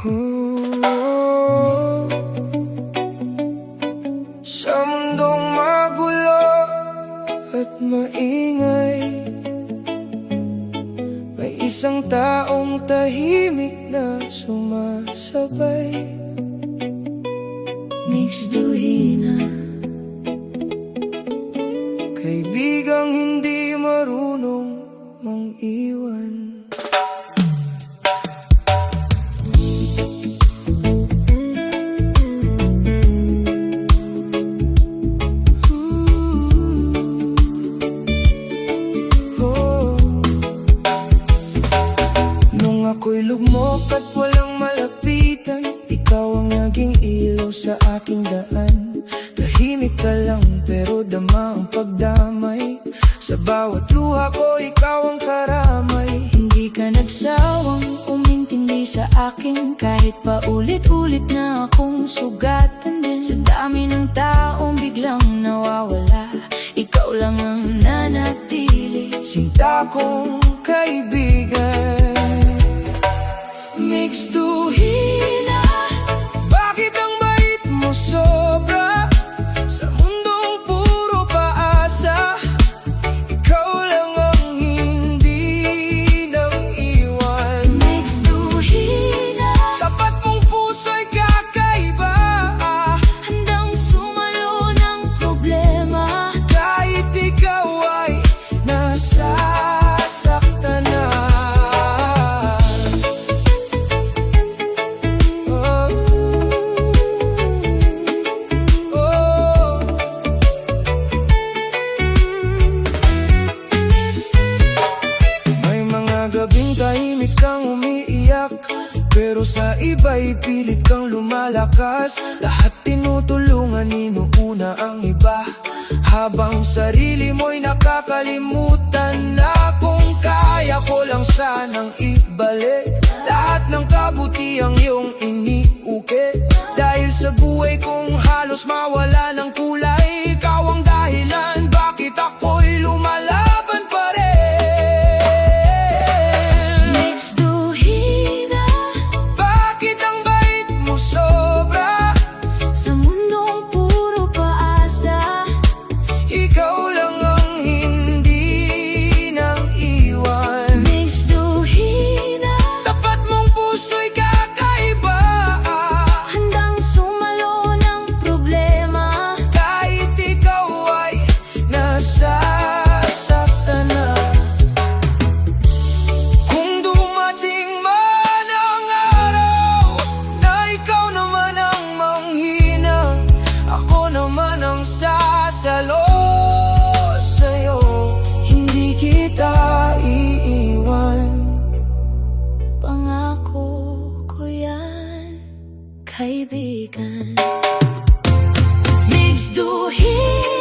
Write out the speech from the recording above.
Oh, sa mundong magulo at maingay, may isang taong tahimik na sumasabay. Mixed Duhina, kaibigang hindi marunong mang-iwan. Ako'y lugmok at walang malapitan, ikaw ang naging ilaw sa aking daan. Tahimik ka lang pero dama ang pagdamay, sa bawat luha ko ikaw ang karamay. hindi ka nagsawang umintindi sa akin, kahit pa ulit-ulit na akong sugatan din. Sa dami ng taong biglang nawawala, ikaw lang ang nanatili. Sinta kong kaibigan, Mixed Duhina, bakit ang bait mo sobra? Sa mundong puro paasa, ikaw lang ang hindi nang iwan. Mixed Duhina, Tapat mong puso'y kakaiba, handang sumalo ng problema. kahit ikaw ay nasasaktan na. Gabing tahimik kang umiiyak, pero sa iba'y pilit kang lumalakas. Lahat tinutulungan, inuuna ang iba, habang sarili mo'y nakakalimutan na. Kung kaya ko lang sanang ibalik lahat ng kabutihang iyong iniukit, dahil sa buhay kong halos mawala ng kulay, ikaw ang dahilan bakit ako'y lumalaban pa rin. Salo sa'yo, hindi kita iiwan. Pangako ko yan, kaibigan. Mixed Duhina.